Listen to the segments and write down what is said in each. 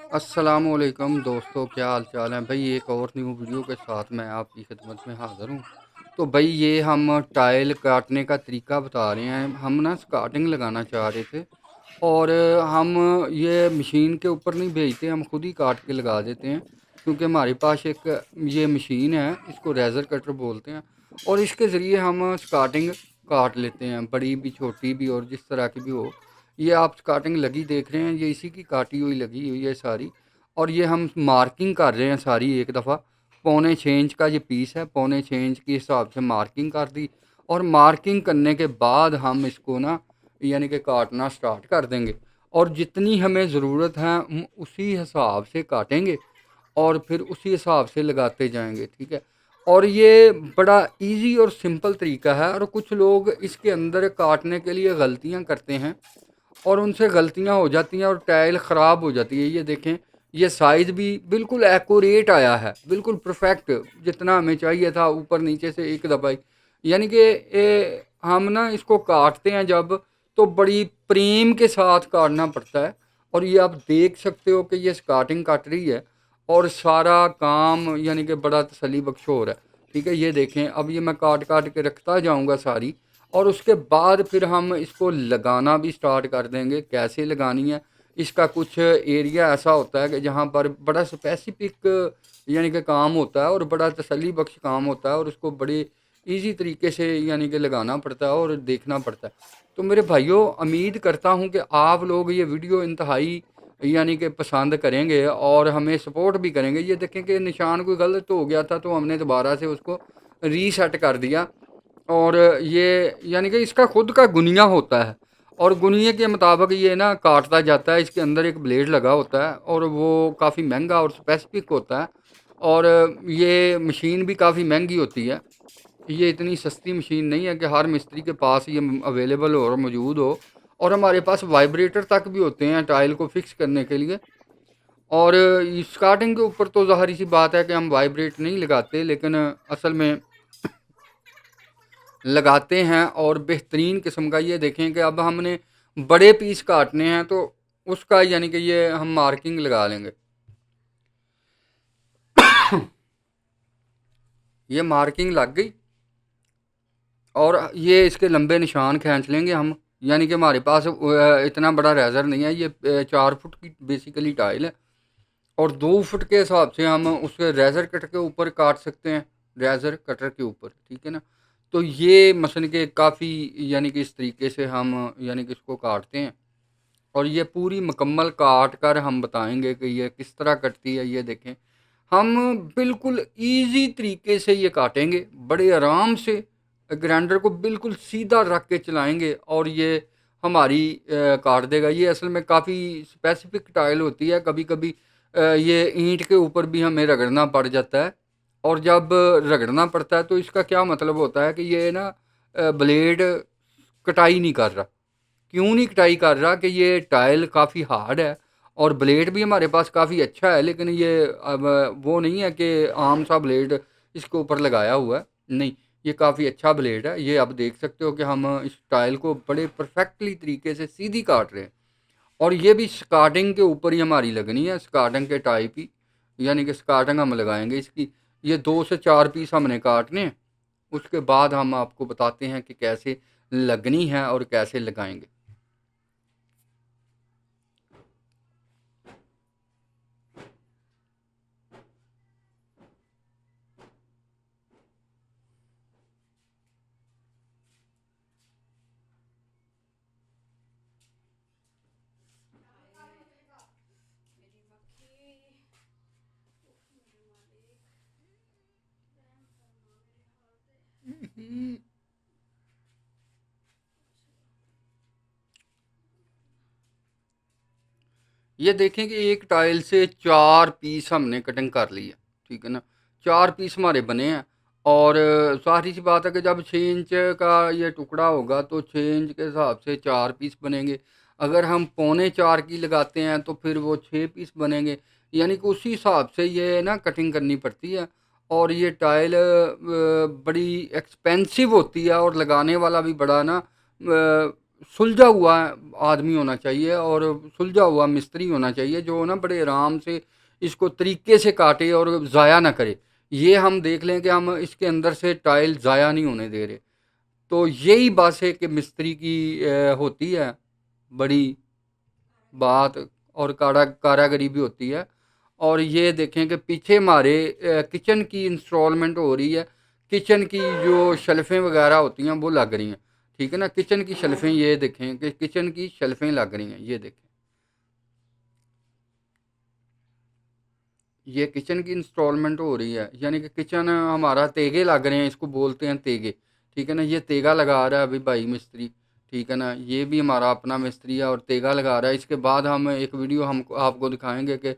अस्सलामुअलैकुम दोस्तों, क्या हाल चाल है भाई। एक और न्यू वीडियो के साथ मैं आपकी खिदमत में हाज़िर हूँ। तो भाई ये हम टाइल काटने का तरीका बता रहे हैं। हम ना स्कार्टिंग लगाना चाह रहे थे और हम ये मशीन के ऊपर नहीं भेजते, हम खुद ही काट के लगा देते हैं। क्योंकि हमारे पास एक ये मशीन है, इसको रेज़र कटर बोलते हैं। और इसके ज़रिए हम स्कार्टिंग काट लेते हैं, बड़ी भी छोटी भी और जिस तरह की भी हो। ये आप स्कार्टिंग लगी देख रहे हैं, ये इसी की काटी हुई लगी हुई है सारी। और ये हम मार्किंग कर रहे हैं सारी एक दफ़ा। पौने 6 इंच का ये पीस है, पौने 6 इंच के हिसाब से मार्किंग कर दी। और मार्किंग करने के बाद हम इसको ना यानी कि काटना स्टार्ट कर देंगे। और जितनी हमें ज़रूरत है हम उसी हिसाब से काटेंगे और फिर उसी हिसाब से लगाते जाएंगे, ठीक है। और ये बड़ा इजी और सिंपल तरीका है। और कुछ लोग इसके अंदर काटने के लिए गलतियां करते हैं और उनसे गलतियां हो जाती हैं और टाइल ख़राब हो जाती है। ये देखें, ये साइज़ भी बिल्कुल एक्यूरेट आया है, बिल्कुल परफेक्ट, जितना हमें चाहिए था ऊपर नीचे से एक दबाई। यानी कि हम ना इसको काटते हैं जब, तो बड़ी प्रेम के साथ काटना पड़ता है। और ये आप देख सकते हो कि ये स्कार्टिंग काट रही है और सारा काम यानी कि बड़ा तसल्ली बख्श हो रहा है, ठीक है। ये देखें, अब ये मैं काट काट के रखता जाऊंगा सारी। और उसके बाद फिर हम इसको लगाना भी स्टार्ट कर देंगे। कैसे लगानी है, इसका कुछ एरिया ऐसा होता है कि जहाँ पर बड़ा स्पेसिफिक यानी कि काम होता है और बड़ा तसल्ली बख्श काम होता है और उसको बड़े इजी तरीके से यानी कि लगाना पड़ता है और देखना पड़ता है। तो मेरे भाइयों, उम्मीद करता हूँ कि आप लोग ये वीडियो इंतहाई यानी कि पसंद करेंगे और हमें सपोर्ट भी करेंगे। ये देखें कि निशान कोई गलत हो गया था तो हमने दोबारा से उसको रीसेट कर दिया। और ये यानी कि इसका खुद का गुनिया होता है और गुनिये के मुताबिक ये ना काटता जाता है। इसके अंदर एक ब्लेड लगा होता है और वो काफ़ी महंगा और स्पेसिफिक होता है। और ये मशीन भी काफ़ी महंगी होती है। ये इतनी सस्ती मशीन नहीं है कि हर मिस्त्री के पास ये अवेलेबल हो और मौजूद हो। और हमारे पास वाइब्रेटर तक भी होते हैं टाइल को फिक्स करने के लिए। और स्टार्टिंग के ऊपर तो ज़ाहिर सी बात है कि हम वाइब्रेट नहीं लगाते, लेकिन असल में लगाते हैं। और बेहतरीन किस्म का ये देखें कि अब हमने बड़े पीस काटने हैं तो उसका यानी कि ये हम मार्किंग लगा लेंगे। ये मार्किंग लग गई और ये इसके लंबे निशान खींच लेंगे हम। यानी कि हमारे पास इतना बड़ा रेज़र नहीं है। ये 4 फुट की बेसिकली टाइल है और 2 फुट के हिसाब से हम उसके रेज़र कट के ऊपर काट सकते हैं, रेज़र कटर के ऊपर, ठीक है ना। तो ये मसलन के काफ़ी यानी कि इस तरीके से हम यानी कि इसको काटते हैं। और ये पूरी मुकम्मल काट कर हम बताएंगे कि ये किस तरह कटती है। ये देखें, हम बिल्कुल इजी तरीके से ये काटेंगे, बड़े आराम से ग्राइंडर को बिल्कुल सीधा रख के चलाएंगे और ये हमारी काट देगा। ये असल में काफ़ी स्पेसिफिक टाइल होती है। कभी कभी ये ईंट के ऊपर भी हमें रगड़ना पड़ जाता है। और जब रगड़ना पड़ता है तो इसका क्या मतलब होता है कि ये ना ब्लेड कटाई नहीं कर रहा। क्यों नहीं कटाई कर रहा कि ये टाइल काफ़ी हार्ड है और ब्लेड भी हमारे पास काफ़ी अच्छा है। लेकिन ये अब वो नहीं है कि आम सा ब्लेड इसके ऊपर लगाया हुआ है, नहीं। ये काफ़ी अच्छा ब्लेड है। ये आप देख सकते हो कि हम इस टाइल को बड़े परफेक्टली तरीके से सीधी काट रहे हैं। और ये भी स्कार्टिंग के ऊपर ही हमारी लगनी है, स्कार्टिंग के टाइप ही। यानी कि स्कार्टिंग हम लगाएंगे इसकी। ये 2 से 4 पीस हमने काटने हैं। उसके बाद हम आपको बताते हैं कि कैसे लगनी है और कैसे लगाएंगे। ये देखें कि एक टाइल से 4 पीस हमने कटिंग कर ली है, ठीक है ना। 4 पीस हमारे बने हैं। और सारी सी बात है कि जब 6 इंच का ये टुकड़ा होगा तो 6 इंच के हिसाब से 4 पीस बनेंगे। अगर हम पौने 4 की लगाते हैं तो फिर वो 6 पीस बनेंगे। यानी कि उसी हिसाब से ये ना कटिंग करनी पड़ती है। और ये टाइल बड़ी एक्सपेंसिव होती है और लगाने वाला भी बड़ा ना सुलझा हुआ आदमी होना चाहिए और सुलझा हुआ मिस्त्री होना चाहिए जो ना बड़े आराम से इसको तरीके से काटे और ज़ाया ना करे। ये हम देख लें कि हम इसके अंदर से टाइल ज़ाया नहीं होने दे रहे। तो यही बात है कि मिस्त्री की होती है बड़ी बात और कारागरी भी होती है। और ये देखें कि पीछे हमारे किचन की इंस्टॉलमेंट हो रही है। किचन की जो शेल्फें वगैरह होती हैं वो लग रही हैं। ठीक है ना, किचन की शेल्फें ये देखें कि किचन की शेल्फें लग रही हैं, ये देखें। ये किचन की इंस्टॉलमेंट हो रही है, यानी कि किचन हमारा तेगे लग रहे हैं, इसको बोलते हैं तेगे। ठीक है ना, ये तेगा लगा रहा है अभी भाई मिस्त्री। ठीक है ना, ये भी हमारा अपना मिस्त्री है और तेगा लगा रहा है। इसके बाद हम एक वीडियो हम आपको दिखाएंगे कि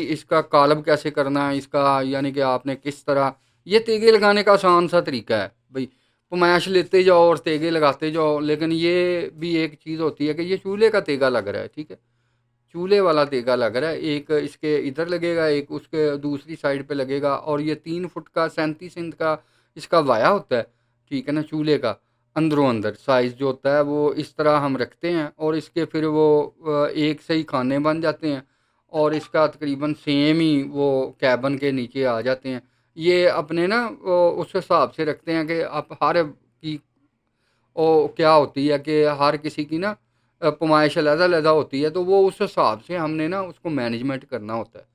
इसका कालब कैसे करना है इसका, यानी कि आपने किस तरह। ये तेगे लगाने का आसान सा तरीका है भाई, पमाश लेते जाओ और तेगे लगाते जाओ। लेकिन ये भी एक चीज़ होती है कि ये चूल्हे का तेगा लग रहा है। ठीक है, चूल्हे वाला तेगा लग रहा है, एक इसके इधर लगेगा, एक उसके दूसरी साइड पे लगेगा। और ये 3 फुट का 37 इंच का इसका वाया होता है। ठीक है ना, चूल्हे का अंदरों अंदर साइज़ जो होता है वो इस तरह हम रखते हैं और इसके फिर वो एक से ही खाने बन जाते हैं और इसका तकरीबन सेम ही वो कैबन के नीचे आ जाते हैं। ये अपने ना उस हिसाब से रखते हैं कि आप हर की क्या होती है कि हर किसी की ना पैमाइश अलग-अलग होती है, तो वो उस हिसाब से हमने ना उसको मैनेजमेंट करना होता है।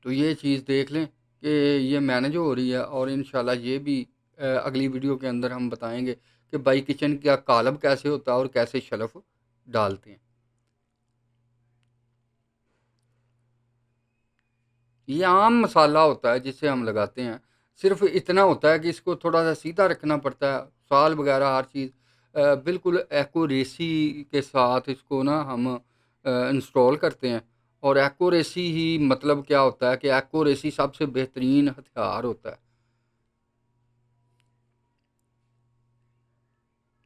तो ये चीज़ देख लें कि ये मैनेज हो रही है और इंशाल्लाह ये भी अगली वीडियो के अंदर हम बताएँगे कि भाई किचन का कालब कैसे होता है और कैसे शेल्फ़ डालते हैं। ये आम मसाला होता है जिसे हम लगाते हैं। सिर्फ़ इतना होता है कि इसको थोड़ा-सा सीधा रखना पड़ता है। साल वग़ैरह हर चीज़ बिल्कुल एक्यूरेसी के साथ इसको ना हम इंस्टॉल करते हैं। और एक्यूरेसी ही मतलब क्या होता है कि एक्यूरेसी सबसे बेहतरीन हथियार होता है।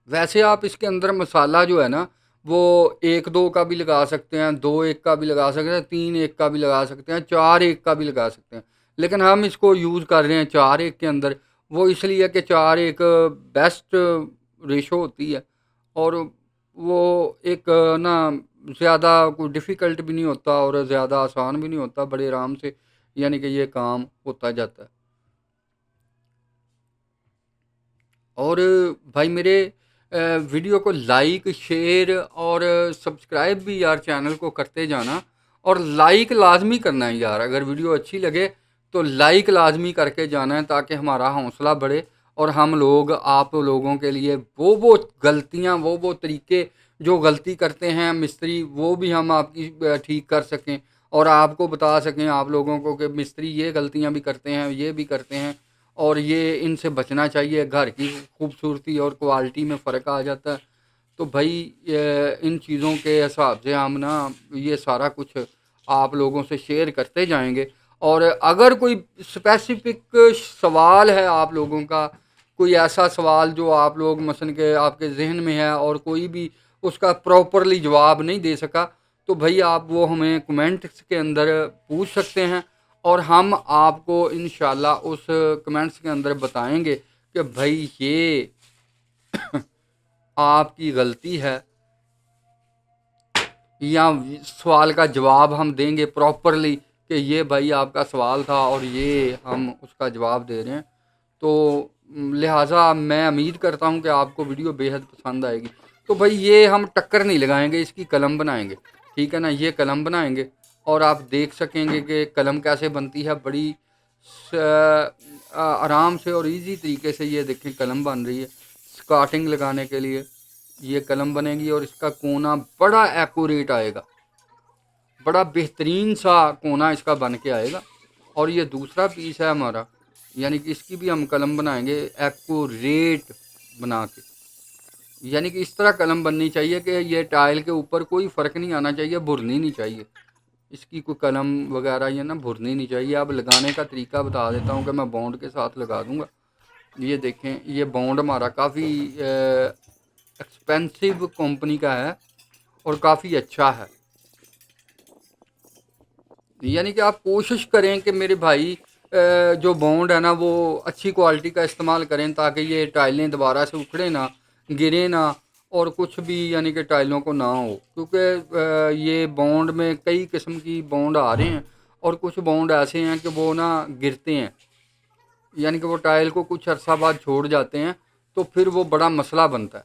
वैसे आप इसके अंदर मसाला जो है ना, वो 1-2 का भी लगा सकते हैं, 2-1 का भी लगा सकते हैं, 3-1 का भी लगा सकते हैं, 4-1 का भी लगा सकते हैं। लेकिन हम इसको यूज़ कर रहे हैं 4-1 के अंदर, वो इसलिए कि 4-1 बेस्ट रेशो होती है। और वो एक ना ज़्यादा कोई डिफ़िकल्ट भी नहीं होता और ज़्यादा आसान भी नहीं होता, बड़े आराम से यानी कि ये काम होता जाता है। और भाई मेरे वीडियो को लाइक शेयर और सब्सक्राइब भी यार चैनल को करते जाना। और लाइक लाजमी करना है यार, अगर वीडियो अच्छी लगे तो लाइक लाजमी करके जाना है ताकि हमारा हौसला बढ़े और हम लोग आप लोगों के लिए वो गलतियां वो तरीके जो गलती करते हैं मिस्त्री वो भी हम आपकी ठीक कर सकें और आपको बता सकें आप लोगों को कि मिस्त्री ये गलतियां भी करते हैं, ये भी करते हैं और ये इनसे बचना चाहिए। घर की खूबसूरती और क्वालिटी में फ़र्क आ जाता है। तो भाई इन चीज़ों के हिसाब से हम ना ये सारा कुछ आप लोगों से शेयर करते जाएंगे। और अगर कोई स्पेसिफिक सवाल है आप लोगों का, कोई ऐसा सवाल जो आप लोग मसलन के आपके जहन में है और कोई भी उसका प्रॉपरली जवाब नहीं दे सका, तो भाई आप वो हमें कमेंट्स के अंदर पूछ सकते हैं और हम आपको इंशाल्लाह उस कमेंट्स के अंदर बताएंगे कि भाई ये आपकी गलती है या सवाल का जवाब हम देंगे प्रॉपरली कि ये भाई आपका सवाल था और ये हम उसका जवाब दे रहे हैं। तो लिहाजा मैं उम्मीद करता हूँ कि आपको वीडियो बेहद पसंद आएगी। तो भाई ये हम टक्कर नहीं लगाएंगे, इसकी कलम बनाएंगे। ठीक है ना, ये कलम बनाएंगे और आप देख सकेंगे कि कलम कैसे बनती है। बड़ी आराम से और इजी तरीके से ये देखें कलम बन रही है। स्कार्टिंग लगाने के लिए ये कलम बनेगी और इसका कोना बड़ा एक्यूरेट आएगा, बड़ा बेहतरीन सा कोना इसका बन के आएगा। और ये दूसरा पीस है हमारा, यानी कि इसकी भी हम कलम बनाएंगे एक्यूरेट बना के। यानी कि इस तरह कलम बननी चाहिए कि ये टाइल के ऊपर कोई फ़र्क नहीं आना चाहिए, भुरनी नहीं चाहिए इसकी कोई कलम वगैरह, ये ना भुरनी नहीं चाहिए। अब लगाने का तरीका बता देता हूँ कि मैं बॉन्ड के साथ लगा दूँगा। ये देखें, ये बॉन्ड हमारा काफ़ी एक्सपेंसिव कंपनी का है और काफ़ी अच्छा है। यानी कि आप कोशिश करें कि मेरे भाई जो बॉन्ड है ना वो अच्छी क्वालिटी का इस्तेमाल करें ताकि ये टाइलें दोबारा से उखड़े ना। गिरे ना और कुछ भी यानी कि टाइलों को ना हो, क्योंकि ये बॉन्ड में कई किस्म की बॉन्ड आ रहे हैं और कुछ बॉन्ड ऐसे हैं कि वो ना गिरते हैं, यानी कि वो टाइल को कुछ अरसा बाद छोड़ जाते हैं, तो फिर वो बड़ा मसला बनता है।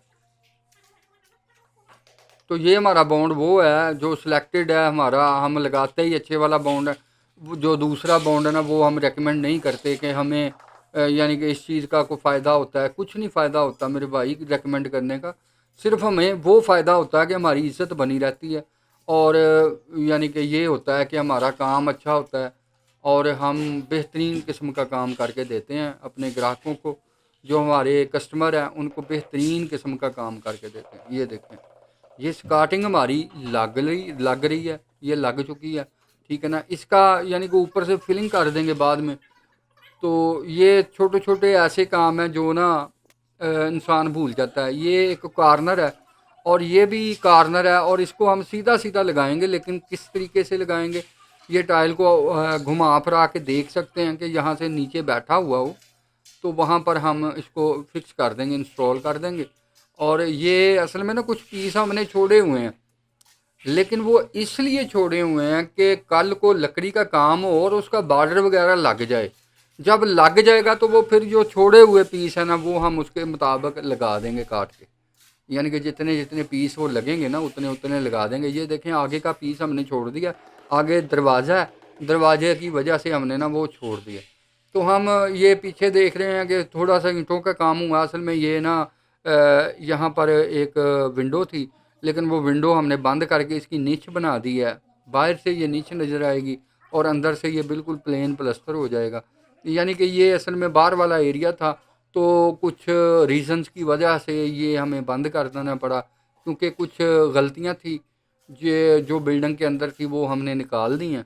तो ये हमारा बॉन्ड वो है जो सिलेक्टेड है हमारा, हम लगाते ही अच्छे वाला बॉन्ड है। जो दूसरा बॉन्ड है ना वो हम रेकमेंड नहीं करते कि हमें यानी कि इस चीज़ का कोई फ़ायदा होता है, कुछ नहीं फ़ायदा होता मेरे भाई रेकमेंड करने का। सिर्फ हमें वो फ़ायदा होता है कि हमारी इज़्ज़त बनी रहती है और यानी कि ये होता है कि हमारा काम अच्छा होता है और हम बेहतरीन किस्म का काम करके देते हैं अपने ग्राहकों को। जो हमारे कस्टमर हैं उनको बेहतरीन किस्म का काम करके देते हैं। ये देखें, ये स्कार्टिंग हमारी लग रही है, ये लग चुकी है, ठीक है ना। इसका यानी कि ऊपर से फिलिंग कर देंगे बाद में। तो ये छोटे छोटे ऐसे काम हैं जो ना इंसान भूल जाता है। ये एक कॉर्नर है और ये भी कॉर्नर है और इसको हम सीधा सीधा लगाएंगे, लेकिन किस तरीके से लगाएंगे, ये टाइल को घुमा फिरा के देख सकते हैं कि यहाँ से नीचे बैठा हुआ हो, तो वहाँ पर हम इसको फिक्स कर देंगे, इंस्टॉल कर देंगे। और ये असल में ना कुछ पीस हमने छोड़े हुए हैं, लेकिन वो इसलिए छोड़े हुए हैं कि कल को लकड़ी का काम हो और उसका बॉर्डर वगैरह लग जाए। जब लग जाएगा तो वो फिर जो छोड़े हुए पीस है ना वो हम उसके मुताबिक लगा देंगे काट के, यानी कि जितने जितने पीस वो लगेंगे ना उतने उतने लगा देंगे। ये देखें आगे का पीस हमने छोड़ दिया, आगे दरवाज़ा है, दरवाजे की वजह से हमने ना वो छोड़ दिया। तो हम ये पीछे देख रहे हैं कि थोड़ा सा ईंटों का काम हुआ। असल में ये ना यहाँ पर एक विंडो थी, लेकिन वो विंडो हमने बंद करके इसकी नीच बना दी है। बाहर से ये नीच नज़र आएगी और अंदर से ये बिल्कुल प्लेन प्लस्तर हो जाएगा। यानी कि ये असल में बाहर वाला एरिया था, तो कुछ रीजंस की वजह से ये हमें बंद कर देना पड़ा, क्योंकि कुछ गलतियाँ थी जो बिल्डिंग के अंदर थी वो हमने निकाल दी हैं।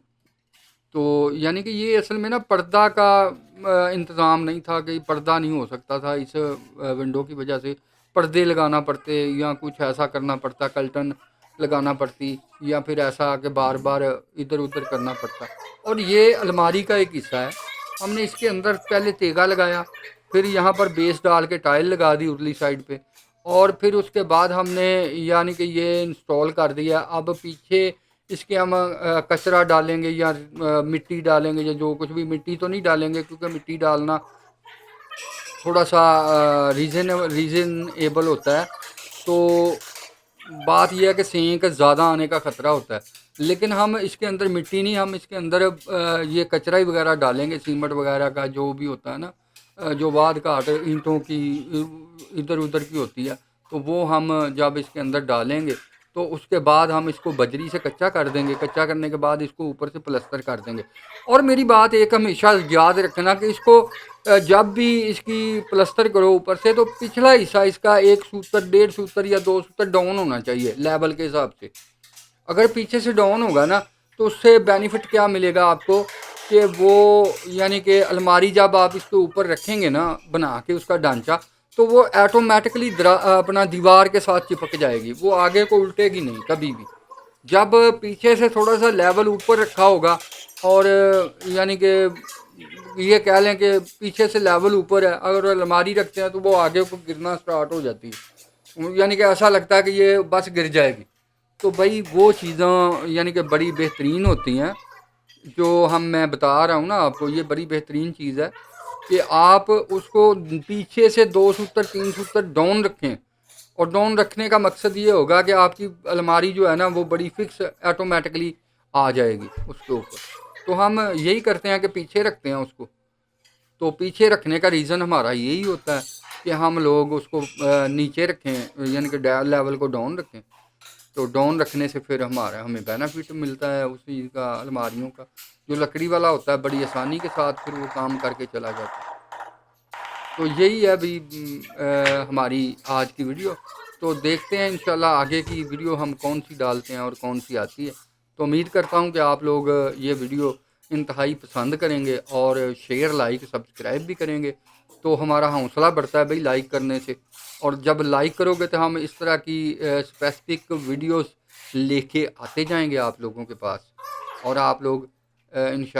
तो यानी कि ये असल में ना पर्दा का इंतज़ाम नहीं था कि पर्दा नहीं हो सकता था। इस विंडो की वजह से पर्दे लगाना पड़ते या कुछ ऐसा करना पड़ता, कर्टन लगाना पड़ती, या फिर ऐसा कि बार बार इधर उधर करना पड़ता। और ये अलमारी का एक हिस्सा है, हमने इसके अंदर पहले तेगा लगाया, फिर यहाँ पर बेस डाल के टाइल लगा दी उरली साइड पे, और फिर उसके बाद हमने यानी कि ये इंस्टॉल कर दिया। अब पीछे इसके हम कचरा डालेंगे या मिट्टी डालेंगे या जो कुछ भी, मिट्टी तो नहीं डालेंगे क्योंकि मिट्टी डालना थोड़ा सा रीजनेबल होता है। तो बात यह है कि सेंक ज़्यादा आने का ख़तरा होता है, लेकिन हम इसके अंदर मिट्टी नहीं, हम इसके अंदर ये कचरा ही वगैरह डालेंगे, सीमेंट वगैरह का जो भी होता है ना, जो बाद घाट ईंटों की इधर उधर की होती है, तो वो हम जब इसके अंदर डालेंगे तो उसके बाद हम इसको बजरी से कच्चा कर देंगे। कच्चा करने के बाद इसको ऊपर से प्लस्तर कर देंगे। और मेरी बात एक हमेशा याद रखना कि इसको जब भी इसकी प्लस्तर करो ऊपर से, तो पिछला हिस्सा इसका 1 सूतर 1.5 सूतर या 2 सूतर डाउन होना चाहिए लेवल के हिसाब से। अगर पीछे से डाउन होगा ना तो उससे बेनिफिट क्या मिलेगा आपको, कि वो यानी कि अलमारी जब आप इसके ऊपर रखेंगे ना बना के उसका ढांचा, तो वो ऑटोमेटिकली अपना दीवार के साथ चिपक जाएगी, वो आगे को उल्टेगी नहीं कभी भी। जब पीछे से थोड़ा सा लेवल ऊपर रखा होगा और यानी कि ये कह लें कि पीछे से लेवल ऊपर है, अगर अलमारी रखते हैं तो वो आगे को गिरना स्टार्ट हो जाती है, यानी कि ऐसा लगता है कि ये बस गिर जाएगी। तो भाई वो चीज़ें यानी कि बड़ी बेहतरीन होती हैं जो मैं बता रहा हूँ ना आपको, ये बड़ी बेहतरीन चीज़ है कि आप उसको पीछे से 2 सूतर 3 सूतर डाउन रखें। और डाउन रखने का मकसद ये होगा कि आपकी अलमारी जो है ना वो बड़ी फिक्स ऑटोमेटिकली आ जाएगी उसके ऊपर। तो हम यही करते हैं कि पीछे रखते हैं उसको। तो पीछे रखने का रीज़न हमारा यही होता है कि हम लोग उसको नीचे रखें, यानी कि लेवल को डाउन रखें। तो डाउन रखने से फिर हमें बेनिफिट मिलता है उस चीज़ का, अलमारियों का। जो लकड़ी वाला होता है बड़ी आसानी के साथ फिर वो काम करके चला जाता है। तो यही है अभी हमारी आज की वीडियो। तो देखते हैं इंशाल्लाह आगे की वीडियो हम कौन सी डालते हैं और कौन सी आती है। तो उम्मीद करता हूँ कि आप लोग ये वीडियो इंतहाई पसंद करेंगे और शेयर लाइक सब्सक्राइब भी करेंगे, तो हमारा हौसला बढ़ता है भाई लाइक करने से। और जब लाइक करोगे तो हम इस तरह की स्पेसिफिक वीडियोस लेके आते जाएंगे आप लोगों के पास, और आप लोग इंशाल्लाह